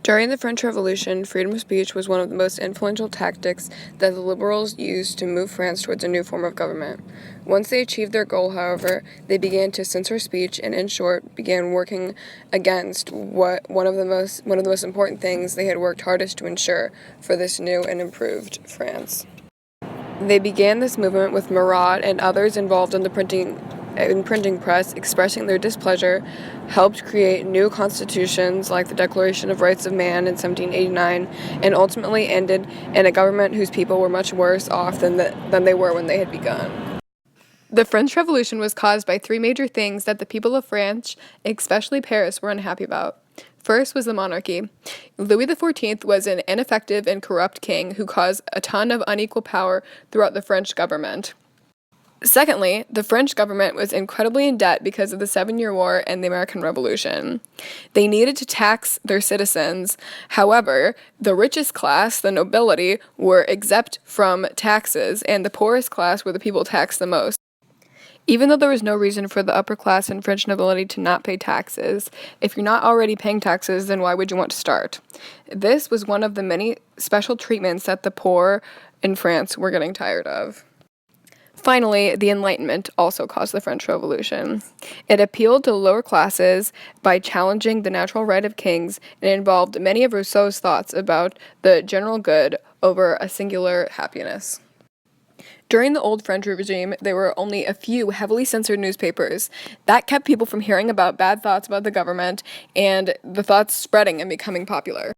During the French Revolution, freedom of speech was one of the most influential tactics that the liberals used to move France towards a new form of government. Once they achieved their goal, however, they began to censor speech and, in short, began working against one of the most important things they had worked hardest to ensure for this new and improved France. They began this movement with Marat and others involved in the printing press expressing their displeasure, helped create new constitutions like the Declaration of Rights of Man in 1789, and ultimately ended in a government whose people were much worse off than they were when they had begun. The French Revolution was caused by three major things that the people of France, especially Paris, were unhappy about. First was the monarchy. Louis XIV was an ineffective and corrupt king who caused a ton of unequal power throughout the French government. Secondly, the French government was incredibly in debt because of the 7-Year War and the American Revolution. They needed to tax their citizens. However, the richest class, the nobility, were exempt from taxes, and the poorest class were the people taxed the most. Even though there was no reason for the upper class and French nobility to not pay taxes, if you're not already paying taxes, then why would you want to start? This was one of the many special treatments that the poor in France were getting tired of. Finally, the Enlightenment also caused the French Revolution. It appealed to lower classes by challenging the natural right of kings and involved many of Rousseau's thoughts about the general good over a singular happiness. During the old French regime, there were only a few heavily censored newspapers. That kept people from hearing about bad thoughts about the government and the thoughts spreading and becoming popular.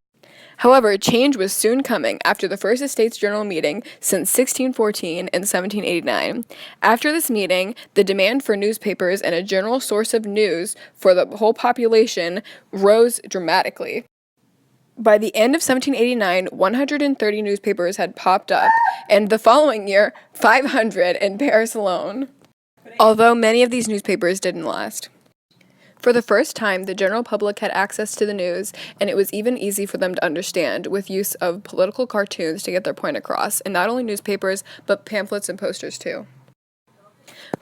However, change was soon coming after the First Estates General Meeting since 1614 and 1789. After this meeting, the demand for newspapers and a general source of news for the whole population rose dramatically. By the end of 1789, 130 newspapers had popped up, and the following year, 500 in Paris alone. Although many of these newspapers didn't last. For the first time, the general public had access to the news, and it was even easy for them to understand, with use of political cartoons to get their point across, and not only newspapers, but pamphlets and posters too.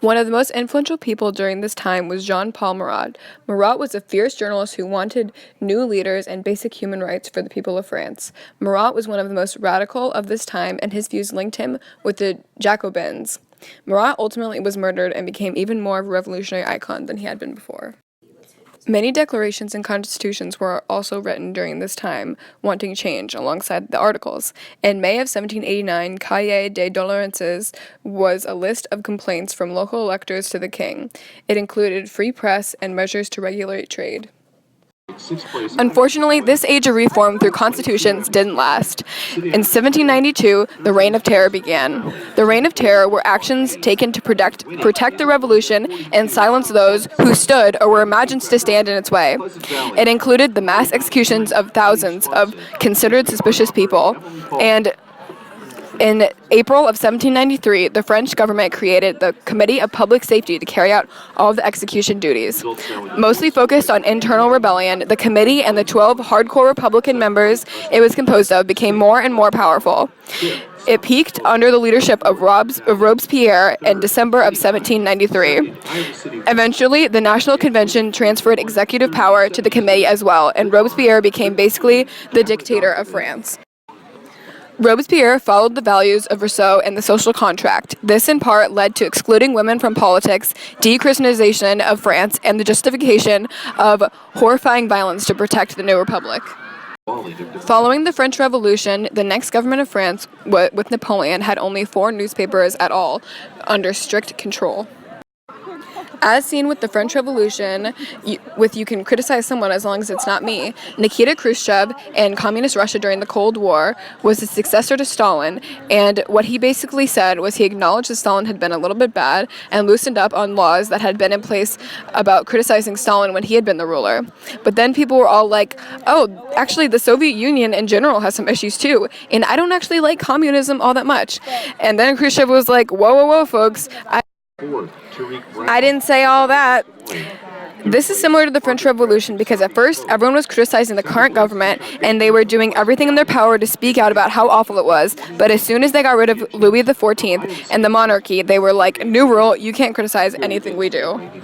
One of the most influential people during this time was Jean-Paul Marat. Marat was a fierce journalist who wanted new leaders and basic human rights for the people of France. Marat was one of the most radical of this time, and his views linked him with the Jacobins. Marat ultimately was murdered and became even more of a revolutionary icon than he had been before. Many declarations and constitutions were also written during this time, wanting change alongside the articles. In May of 1789, Cahiers des Doléances was a list of complaints from local electors to the king. It included free press and measures to regulate trade. Unfortunately, this age of reform through constitutions didn't last. In 1792, the Reign of Terror began. The Reign of Terror were actions taken to protect the revolution and silence those who stood or were imagined to stand in its way. It included the mass executions of thousands of considered suspicious people, and in April of 1793, the French government created the Committee of Public Safety to carry out all of the execution duties. Mostly focused on internal rebellion, the committee and the 12 hardcore Republican members it was composed of became more and more powerful. It peaked under the leadership of Robespierre in December of 1793. Eventually, the National Convention transferred executive power to the committee as well, and Robespierre became basically the dictator of France. Robespierre followed the values of Rousseau and the social contract. This, in part, led to excluding women from politics, de-Christianization of France, and the justification of horrifying violence to protect the new republic. Following the French Revolution, the next government of France, with Napoleon, had only 4 newspapers at all, under strict control. As seen with the French Revolution, you can criticize someone as long as it's not me, Nikita Khrushchev in Communist Russia during the Cold War was the successor to Stalin, and what he basically said was he acknowledged that Stalin had been a little bit bad and loosened up on laws that had been in place about criticizing Stalin when he had been the ruler. But then people were all like, oh, actually the Soviet Union in general has some issues too, and I don't actually like communism all that much. And then Khrushchev was like, whoa, folks, I didn't say all that. This is similar to the French Revolution because at first everyone was criticizing the current government and they were doing everything in their power to speak out about how awful it was. But as soon as they got rid of Louis XIV and the monarchy, they were like, new rule, you can't criticize anything we do.